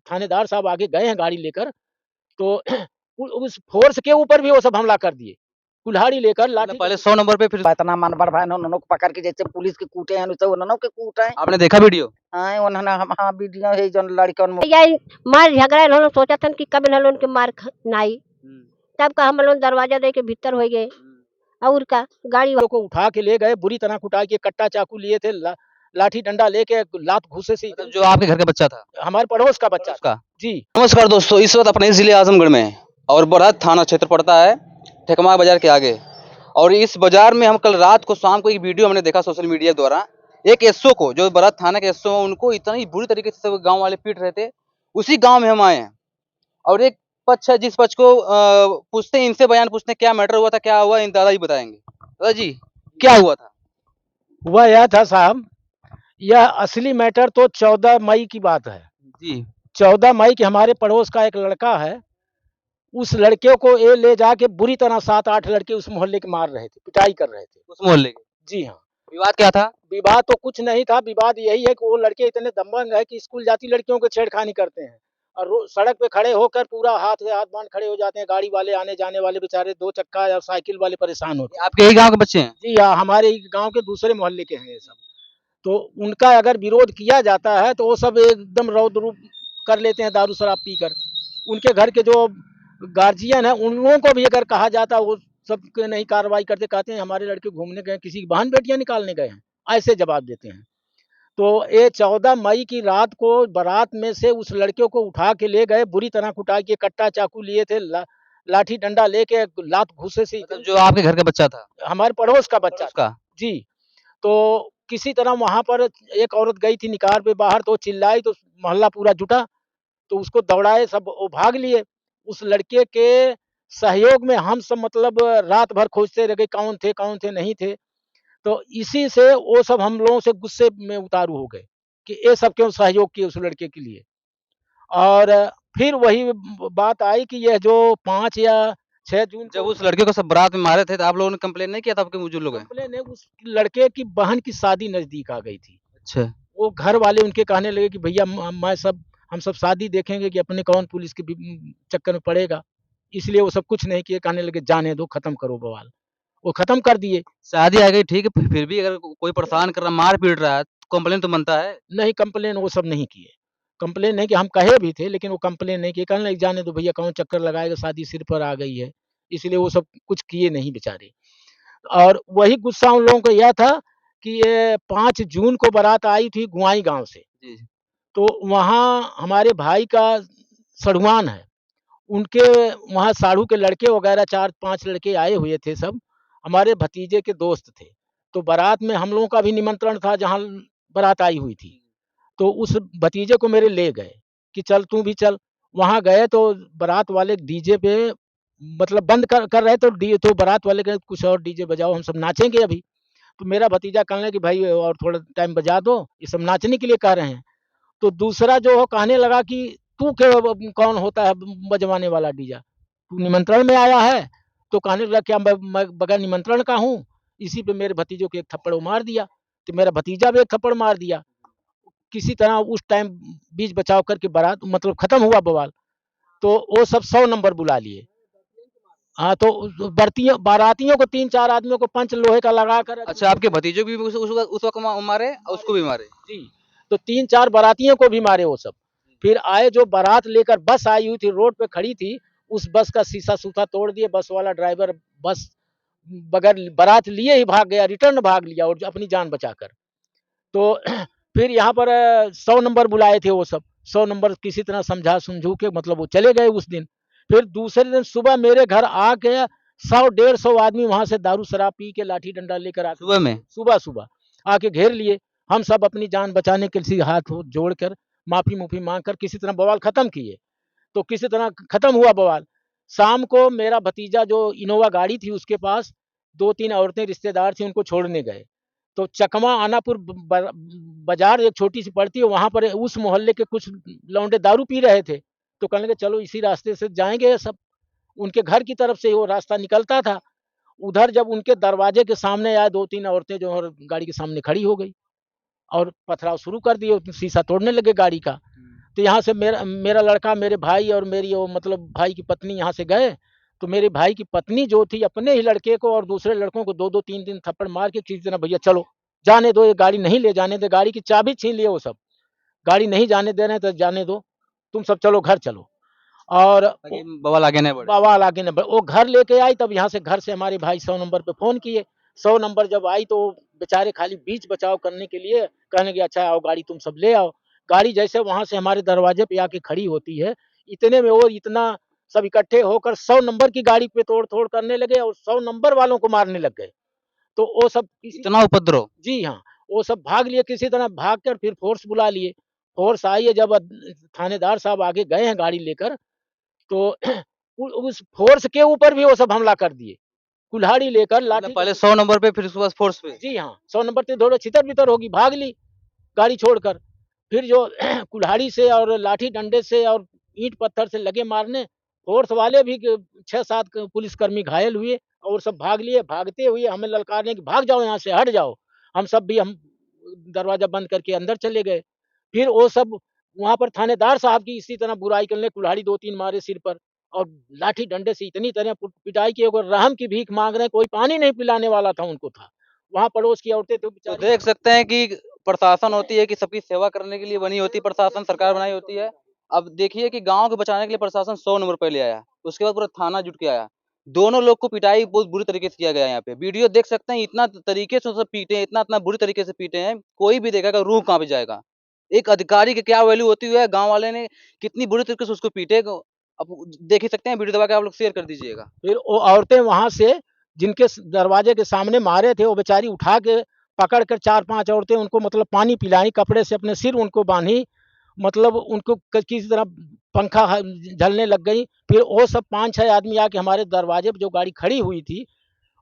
थानेदार साहब आगे गए हैं गाड़ी लेकर, तो उस फोर्स के ऊपर भी वो सब हमला कर दिए, कुल्हाड़ी लेकर मतलब लाठी। पहले 100 नंबर पे, फिर इतना मनबर भाई उन्होंने पकड़ के जैसे पुलिस के कूटे हैं वैसे उन्होंने के कूटे हैं। आपने देखा वीडियो? हाँ उन्होंने हम हाँ वीडियो है जो लड़कन यही मार झगड़ा इन्होंने सोचा था कि कब इन्होंने उनके मार नाई तब का हम लोग दरवाजा दे के भीतर हो गए और का गाड़ी को उठा के ले गए, बुरी तरह कुटा के, कट्टा चाकू लिए थे, लाठी डंडा लेके, लात घुसे से। मतलब जो आपके घर का बच्चा था? हमारे पड़ोस का बच्चा उसका? जी। नमस्कार दोस्तों, इस वक्त अपने जिले आजमगढ़ में और बरहत थाना क्षेत्र पड़ता है ठेकमा बाजार के आगे। और इस बाजार में हम कल रात को शाम को एक वीडियो हमने देखा सोशल मीडिया द्वारा, एक एसओ को, जो बरहत थाना के एसओ, उनको इतना ही बुरी तरीके से गांव वाले पीट रहे थे। उसी गांव में हम आए हैं और एक पक्ष है, जिस पक्ष को पूछते हैं, इनसे बयान पूछते हैं क्या मैटर हुआ था, क्या हुआ, इन दादा ही बताएंगे। दादा जी क्या हुआ था? हुआ यह था साहब, यह असली मैटर तो 14 मई की बात है जी। 14 मई की हमारे पड़ोस का एक लड़का है, उस लड़के को ये ले जाके बुरी तरह 7-8 लड़के उस मोहल्ले के मार रहे थे, पिटाई कर रहे थे उस मोहल्ले के? जी हाँ। विवाद क्या था? विवाद तो कुछ नहीं था, विवाद यही है कि वो लड़के इतने दबंग है कि स्कूल जाती लड़कियों को छेड़खानी करते हैं और सड़क पे खड़े होकर पूरा हाथ से हाथ बांध खड़े हो जाते हैं। गाड़ी वाले, आने जाने वाले बेचारे, 2 चक्का या साइकिल वाले परेशान होते हैं। आपके ही गांव के बच्चे हैं? जी हाँ, हमारे गांव के दूसरे मोहल्ले के हैं ये सब। तो उनका अगर विरोध किया जाता है तो वो सब एकदम रौद्र रूप कर लेते हैं दारू शराब पीकर। उनके घर के जो गार्जियन है उन लोगों को भी अगर कहा जाता, वो सब नहीं कार्रवाई करते, कहते हैं हमारे लड़के घूमने गए, किसी की बहन बेटियां निकालने गए हैं, ऐसे जवाब देते हैं। तो ये 14 मई की रात को बारात में से उस लड़के को उठा के ले गए, बुरी तरह कुटा के, कट्टा चाकू लिए थे, लाठी डंडा लेके, लात घुसे से। मतलब जो आपके घर का बच्चा था? हमारे पड़ोस का बच्चा उसका? जी। तो किसी तरह वहां पर एक औरत गई थी निकाल पे बाहर, तो चिल्लाई तो मोहल्ला पूरा जुटा, तो उसको दौड़ाए, सब वो भाग लिए। उस लड़के के सहयोग में हम सब मतलब रात भर खोजते रह गए, कौन थे नहीं थे। तो इसी से वो सब हम लोगों से गुस्से में उतारू हो गए कि ये सब क्यों सहयोग किए उस लड़के के लिए। और फिर वही बात आई कि यह जो 5 या 6 जून जब को उस लड़के को सब बारात में मारे थे तो आप लोगों ने कंप्लेन नहीं किया था? आपके जो लोग हैं? कंप्लेन है, उस लड़के की बहन की शादी नजदीक आ गई थी। अच्छा। वो घर वाले उनके कहने लगे कि भैया हम सब शादी देखेंगे कि अपने कौन पुलिस के चक्कर में पड़ेगा, इसलिए वो सब कुछ नहीं किए, कहने लगे जाने दो, खत्म करो बवाल। वो खत्म कर दिए। शादी आ गई ठीक है, फिर भी अगर कोई परेशान कर रहा, मार पीट रहा है तो कंप्लेन तो बनता है। नहीं, कंप्लेन वो सब नहीं किए। कंप्लेन नहीं कि हम कहे भी थे, लेकिन वो कंप्लेन नहीं किए, कहने लगे जाने दो भैया, कौन चक्कर लगाएगा, शादी सिर पर आ गई है, इसलिए वो सब कुछ किए नहीं बेचारे। और वही गुस्सा उन लोगों को यह था कि ये 5 जून को बारात आई थी गुआई गांव से, जी। तो वहाँ हमारे भाई का सड़ुआन है, उनके वहाँ साढ़ू के लड़के वगैरह 4-5 लड़के आए हुए थे, सब हमारे भतीजे के दोस्त थे। तो बारात में हम लोगों का भी निमंत्रण था जहाँ बारात आई हुई थी। तो उस भतीजे को मेरे ले गए कि चल तू भी चल। वहाँ गए तो बारात वाले डीजे पे मतलब बंद कर रहे, तो बारात वाले कहे कुछ और डीजे बजाओ, हम सब नाचेंगे अभी। तो मेरा भतीजा कहने लगा कि भाई और थोड़ा टाइम बजा दो, ये सब नाचने के लिए कह रहे हैं। तो दूसरा जो हो कहने लगा कि तू कौन होता है बजवाने वाला डीजा, तू निमंत्रण में आया है? तो कहने लगा क्या मैं बगैर निमंत्रण का हूँ? इसी पे मेरे भतीजों को एक थप्पड़ वो मार दिया, तो मेरा भतीजा भी एक थप्पड़ मार दिया। किसी तरह उस टाइम बीच बचाव करके बारात मतलब खत्म हुआ बवाल। तो वो सब 100 नंबर बुला लिए। हाँ, तो बारातियों को 3-4 आदमियों को पंच लोहे का लगा कर। अच्छा, आपके भतीजों को भी उस वक्त मारे और उसको भी मारे? जी। तो 3-4 बारातियों को भी मारे वो सब। फिर आए, जो बारात लेकर बस आई हुई थी, रोड पे खड़ी थी, उस बस का शीशा सूखा तोड़ दिए। बस वाला ड्राइवर बस बगैर बारात लिए ही भाग गया, रिटर्न भाग लिया और अपनी जान बचाकर। तो फिर यहाँ पर 100 नंबर बुलाए थे वो सब, 100 नंबर किसी तरह समझा समझू के मतलब वो चले गए उस दिन। फिर दूसरे दिन सुबह मेरे घर आके 100-150 आदमी वहां से दारू शराब पी के लाठी डंडा लेकर आके सुबह में? सुबह आके घेर लिए। हम सब अपनी जान बचाने के लिए हाथ जोड़कर माफी मुफी मांग कर किसी तरह बवाल खत्म किए। तो किसी तरह खत्म हुआ बवाल। शाम को मेरा भतीजा जो इनोवा गाड़ी थी उसके पास 2-3 औरतें रिश्तेदार थी, उनको छोड़ने गए। तो चकमा आनापुर बाजार एक छोटी सी पड़ती है, वहां पर उस मोहल्ले के कुछ लौंडे दारू पी रहे थे। तो कहने लगे चलो इसी रास्ते से जाएंगे ये सब। उनके घर की तरफ से वो रास्ता निकलता था। उधर जब उनके दरवाजे के सामने आए 2-3 औरतें जो गाड़ी के सामने खड़ी हो गई और पथराव शुरू कर दिए, शीशा तोड़ने लगे गाड़ी का। तो यहाँ से मेरा मेरा लड़का, मेरे भाई और मेरी वो मतलब भाई की पत्नी यहाँ से गए, तो मेरे भाई की पत्नी जो थी अपने ही लड़के को और दूसरे लड़कों को 2-2 3-3 थप्पड़ मार के खींच देना, भैया चलो, जाने दो, ये गाड़ी नहीं ले जाने दे, गाड़ी की चाबी छीन लिए वो सब, गाड़ी नहीं जाने दे रहे हैं तो जाने दो, तुम सब चलो घर चलो। और ताकि बवाल आगे नहीं बढ़े। बवाल आगे न बढ़े। वो घर लेके आई, तब यहाँ से घर से हमारे भाई 100 नंबर पे फ़ोन किए। 100 नंबर जब आई तो बेचारे खाली बीच बचाव करने के लिए कहने कि अच्छा आओ गाड़ी तुम सब ले आओ। गाड़ी जैसे वहाँ से हमारे दरवाजे पे आके खड़ी होती है, इतने में वो इतना सब इकट्ठे होकर 100 नंबर की गाड़ी पे तोड़-फोड़ करने लगे और 100 नंबर वालों को मारने लग गए। तो वो सब किसी इतना उपद्रव। जी हाँ, वो सब भाग लिए, किसी तरह भाग कर फिर फ़ोर्स बुला लिए। फ़ोर्स आई है, जब थानेदार साहब आगे गए हैं गाड़ी लेकर, तो उस फ़ोर्स के ऊपर भी वो सब हमला कर दिए। कुल्हाड़ी लेकर मतलब लाठी पहले 100 नंबर पे फिर उसके बाद फोर्स पे। जी हाँ, 100 नंबर पे दौड़े, छितर-बितर होगी, भाग ली गाड़ी छोड़कर। फिर जो कुल्हाड़ी से और लाठी डंडे से और ईंट-पत्थर से लगे मारने, फ़ोर्स वाले भी क 6-7 क पुलिसकर्मी घायल हुए और सब भाग लिए। भागते हुए हमें ललकारने कि भाग जाओ यहाँ से, हट जाओ। हम दरवाज़ा बंद करके अंदर चले गए। फिर वो सब वहाँ पर थानेदार साहब की इसी तरह बुराई करने, कुल्हाड़ी 2-3 मारे सिर पर और लाठी डंडे से इतनी तरह पिटाई की, अगर रहम की भीख माँग रहे हैं, कोई पानी नहीं पिलाने वाला था उनको था। वहाँ पड़ोस की औरतें तो तो बेचारी देख सकते हैं कि प्रशासन होती है कि सबकी सेवा करने के लिए बनी होती है प्रशासन, सरकार बनाई होती है। अब देखिए कि गाँव को बचाने के लिए प्रशासन 100 नंबर पे ले आया, उसके बाद पूरा थाना जुट के आया। दोनों लोग को पिटाई बहुत बुरी तरीके से किया गया है यहाँ पे। वीडियो देख सकते हैं, इतना तरीके से वो सब पीटे हैं, इतना-इतना बुरी तरीके से पीटे हैं, कोई भी देखेगा रूह काँप जाएगा। एक अधिकारी की क्या वैल्यू होती है, गाँव वाले ने कितनी बुरी तरीके से उसको पीटे। अब देख ही सकते हैं, वीडियो दबा के आप लोग शेयर कर दीजिएगा। फिर वो औरतें वहाँ से जिनके दरवाजे के सामने मारे थे, वो बेचारी उठा के पकड़ कर 4-5 औरतें उनको मतलब पानी पिलाई, कपड़े से अपने सिर उनको बाँधी, मतलब उनको किसी तरह पंखा झलने लग गई। फिर वो सब 5-6 आदमी आके हमारे दरवाजे पे जो गाड़ी खड़ी हुई थी,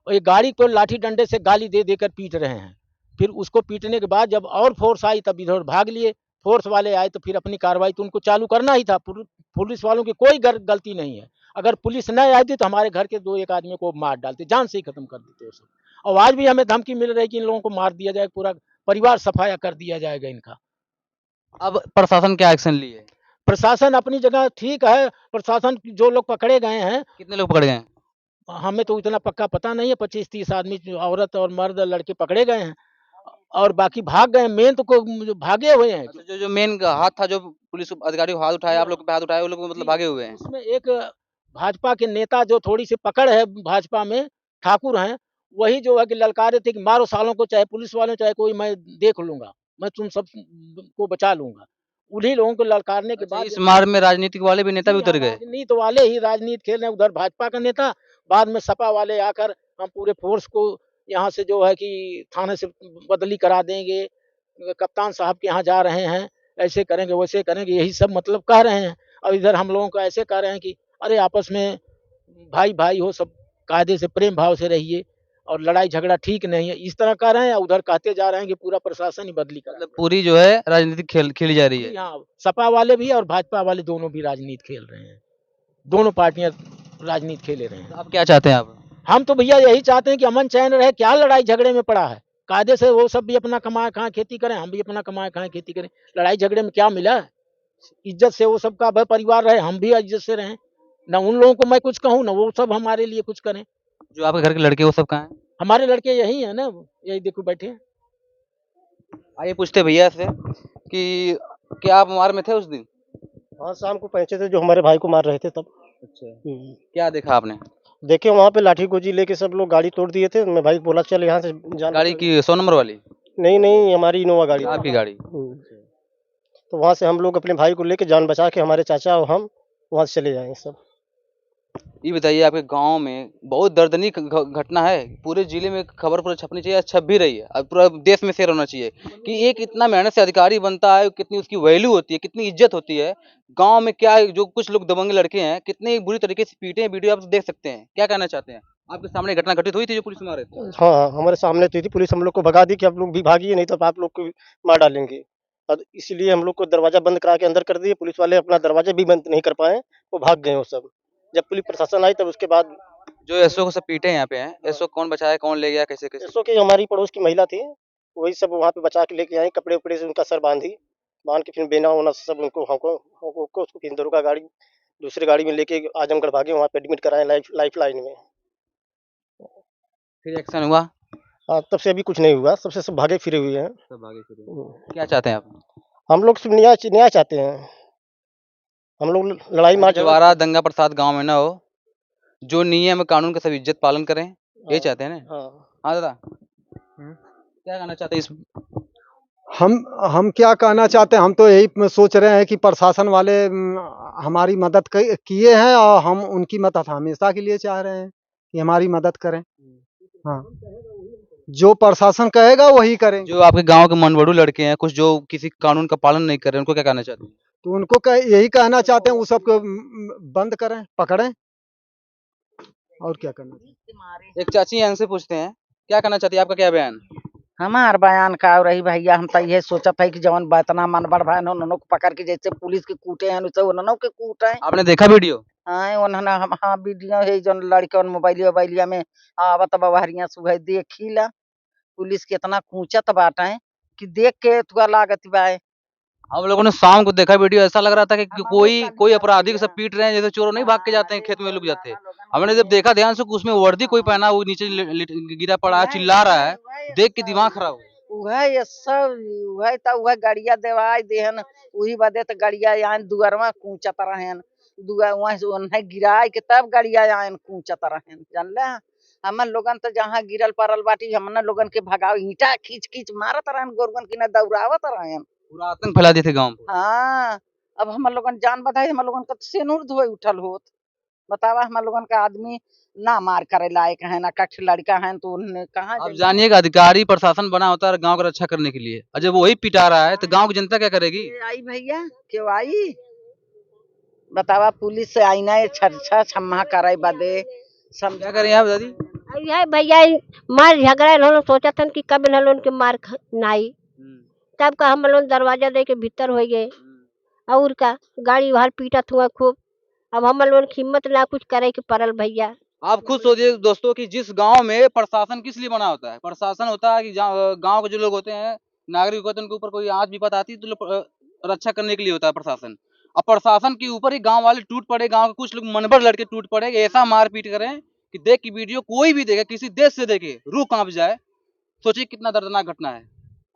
और ये गाड़ी को लाठी डंडे से गाली दे देकर पीट रहे हैं। फिर उसको पीटने के बाद जब और फ़ोर्स आई तब इधर भाग लिए। फ़ोर्स वाले आए तो फिर अपनी कार्रवाई तो उनको चालू करना ही था। पुलिस वालों की कोई गलती नहीं है। अगर पुलिस नहीं आती तो हमारे घर के 2-1 आदमियों को मार डालते, जान से ही खत्म कर देते वो सब। और आज भी हमें धमकी मिल रही है कि इन लोगों को मार दिया जाए, पूरा परिवार सफाया कर दिया जाएगा इनका। अब प्रशासन क्या एक्शन लिए? प्रशासन अपनी जगह ठीक है, प्रशासन जो लोग पकड़े गए हैं, कितने लोग पकड़े गए हैं? हमें तो इतना पक्का पता नहीं है, 25-30 आदमी जो औरत और मर्द लड़के पकड़े गए हैं और बाकी भाग गए हैं, मेन तो जो भागे हुए हैं। अच्छा, जो जो मेन हाथ था, जो पुलिस अधिकारी को हाथ उठाया, आप लोग पे हाथ उठाया, वो लोग मतलब भागे हुए हैं। उसमें एक भाजपा के नेता जो थोड़ी-सी पकड़ है भाजपा में, ठाकुर हैं, वही जो है कि ललकारे थे कि मारो सालों को, चाहे पुलिस वालों चाहे कोई, मैं देख लूँगा, मैं तुम सब को बचा लूँगा। उन्हीं लोगों को ललकारने के अच्छा, बाद इस मार में राजनीतिक वाले भी नेता भी जी हाँ, उतर गए। राजनीति वाले ही राजनीति खेल रहे हैं, उधर भाजपा का नेता, बाद में सपा वाले आकर हम पूरे फ़ोर्स को यहाँ से जो है कि थाने से बदली करा देंगे, कप्तान साहब के यहाँ जा रहे हैं, ऐसे करेंगे, वैसे करेंगे, यही सब मतलब कह रहे हैं। और इधर हम लोगों को ऐसे कह रहे हैं कि अरे आपस में भाई-भाई हो, सब कायदे से प्रेम भाव से रहिए और लड़ाई झगड़ा ठीक नहीं है, इस तरह कह रहे हैं। उधर कहते जा रहे हैं कि पूरा प्रशासन ही बदली करा मतलब पूरी जो है राजनीतिक खेल खेली जा रही जी है। हाँ, सपा वाले भी और भाजपा वाले दोनों भी राजनीति खेल रहे हैं। दोनों पार्टियाँ राजनीति खेले रहे हैं। तो आप क्या चाहते हैं आप? हम तो भैया यही चाहते हैं कि अमन चैन रहे, क्या लड़ाई झगड़े में पड़ा है? कायदे से वो सब भी अपना कमाए खाएँ खेती करें, हम भी अपना कमाए खाएँ खेती करें। लड़ाई झगड़े में क्या मिला है? इज़्ज़त से वो सबका परिवार रहे, हम भी इज़्ज़त से रहें। ना उन लोगों को मैं कुछ कहूँ, ना वो सब हमारे लिए कुछ करें। जो आपके घर के लड़के वो सब कहाँ हैं? हमारे लड़के यही हैं ना, यही देखो बैठे हैं। आइए पूछते हैं भैया से कि क्या आप मार में थे उस दिन? हाँ, शाम को पहुँचे थे, जो हमारे भाई को मार रहे थे तब। अच्छा। क्या देखा आपने? देखे वहाँ पे लाठी गोजी लेके सब लोग गाड़ी तोड़ दिए थे। मैं भाई बोला चल यहाँ से जान गाड़ी बचा। की 100 नंबर वाली? नहीं, नहीं, हमारी इनोवा गाड़ी थी। आपकी गाड़ी? तो वहाँ से हम लोग अपने भाई को लेके जान बचा के, हमारे चाचा और हम वहाँ से चले जाएँगे सब। ये बताइए, आपके गाँव में बहुत दर्दनीक घटना है, पूरे जिले में खबर पूरा छपनी चाहिए, छप भी रही है और पूरा देश में शेयर होना चाहिए कि एक इतना मेहनत से अधिकारी बनता है, कितनी उसकी वैल्यू होती है, कितनी इज्जत होती है। गाँव में क्या है, जो कुछ लोग दबंग लड़के हैं, कितने बुरी तरीके से पीटे हैं, वीडियो आप देख सकते हैं। क्या कहना चाहते हैं? आपके सामने घटना घटित हुई थी जो पुलिस मारे थे? हाँ, हाँ, हमारे सामने तो थी पुलिस, हम लोग को भगा दी कि आप लोग भी भागिए, नहीं तो आप लोग को मार डालेंगे। और इसीलिए हम लोग को दरवाज़ा बंद करा के अंदर कर दिए। पुलिस वाले अपना दरवाज़ा भी बंद नहीं कर पाए, वो भाग गए वो सब। जब पुलिस प्रशासन आई तब उसके बाद जो एसओ को सब पीटे हैं यहाँ पे हैं, एसओ कौन बचाया, कौन ले गया, कैसे कैसे? एसओ की हमारी पड़ोस की महिला थी, वही सब वहाँ पे बचा के लेके आई, कपड़े-उपड़े से उनका सर बाँधी। बांध के फिर बेना वोना सब उनको हमको उसको फिर दरोगा गाड़ी दूसरी गाड़ी में लेके आजमगढ़ भागे, वहाँ पे एडमिट कराए लाइफ लाइन में। फिर एक्शन हुआ? तब से अभी कुछ नहीं हुआ, सबसे सब भागे फिरे हुए हैं। सब भागे फिरे। क्या चाहते हैं आप? हम लोग सिर्फ न्याय चाहते हैं। हम लोग लड़ाई मार दोबारा दंगा प्रसाद गांव में ना हो, जो नियम कानून का सब इज्जत पालन करें, यही चाहते हैं ना? हाँ दादा, क्या कहना चाहते हैं इस? हम क्या कहना चाहते हैं, हम तो यही सोच रहे हैं कि प्रशासन वाले हमारी मदद किए हैं और हम उनकी मदद हमेशा के लिए चाह रहे हैं कि हमारी मदद करें। हाँ, जो प्रशासन कहेगा वही करें। जो आपके गांव के मनबड़ू लड़के हैं, कुछ जो किसी कानून का पालन नहीं कर रहे, उनको क्या कहना चाहते हैं? तो उनको यही कहना चाहते हैं, वो सबको बंद करें, पकड़ें, और क्या करना। एक चाची यहाँ से पूछते हैं, क्या कहना चाहती है, आपका क्या बयान? हमार बयान का रही भैया, हम तो ये सोचत है कि जवन बतना मन बड़ भाई उन्होंने पकड़ के जैसे पुलिस के कूटे हैं उन्होंने के कूटे। आपने देखा वीडियो? हाँ उन्होंने हाँ वीडियो है जो लड़के मोबाइलिया में आवत बहरिया सुबह देखीला पुलिस कितना कूचत बाटे कि देख के तुआ लागत बा। हम लोगों ने शाम को देखा वीडियो, ऐसा लग रहा था कि कोई अपराधी को सब पीट रहे हैं, जैसे चोरों नहीं भाग के जाते हैं, खेत में लोग जाते हैं। हमने जब देखा ध्यान से, उसमें वर्दी कोई पहना, वो नीचे गिरा पड़ा है, चिल्ला रहा है, देख के दिमाग खराब हो। वह सब वह तो वह गड़िया देवाई देहन वही बदे तो गड़िया आन दुअरवा कूचत रहन दुआ वहाँ गिराए के तब गड़िया आन कूचत रहन जानले। हमन लोगन तो जहाँ गिरल पड़ल बाटी हमन लोगन के भगाव ईंटा खींच खींच मारत रहन, गोरगन की न दौड़ावत रहन, पूरा आतंक फैला देते गांव में। हाँ अब हम लोगन जान बधाई हम लोगन का सेनुर धोए उठल होत। बतावा हम लोगन का आदमी ना मार करे लायक है ना कठ लड़का है तो उन्हें कहाँ अब जानिएगा, अधिकारी प्रशासन बना होता है गांव की रक्षा करने के लिए, और जब वही पिटा रहा है तो गांव की जनता क्या करेगी? आई भैया क्यों आई बतावा, पुलिस से आई ना छर्छा छम्मा करे बदे क्या करें आप दादी? यह भैया मार झगड़ा इन्होंने सोचा था कि कब इन्होंने उनके मार नाई, तब का हम लोग दरवाजा दे के भीतर हो गए, और का गाड़ी बाहर पीटत हुआ खूब। अब हम लोगों की हिम्मत ना कुछ करे के परल भैया। आप खुद सोचिए दोस्तों कि जिस गांव में प्रशासन किस लिए बना होता है? प्रशासन होता है कि गांव के जो लोग होते हैं, नागरिक होते हैं, उनके ऊपर कोई आंच विपत आती है तो रक्षा करने के लिए होता है प्रशासन। अब प्रशासन के ऊपर ही गांव वाले टूट पड़े, गांव के कुछ लोग मनभर लड़के टूट पड़े, ऐसा मारपीट करें कि देख की वीडियो कोई भी देखे, किसी देश से देखे, रूह कांप जाए। सोचिए कितना दर्दनाक घटना है।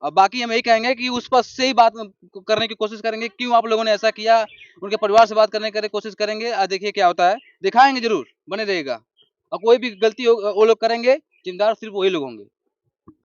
अब बाकी हम यही कहेंगे कि उस पर से ही बात करने की कोशिश करेंगे, क्यों आप लोगों ने ऐसा किया, उनके परिवार से बात करने की कोशिश करेंगे, और देखिए क्या होता है, दिखाएंगे जरूर, बने रहेगा। और कोई भी गलती वो लोग करेंगे, जिम्मेदार सिर्फ वही लोग होंगे।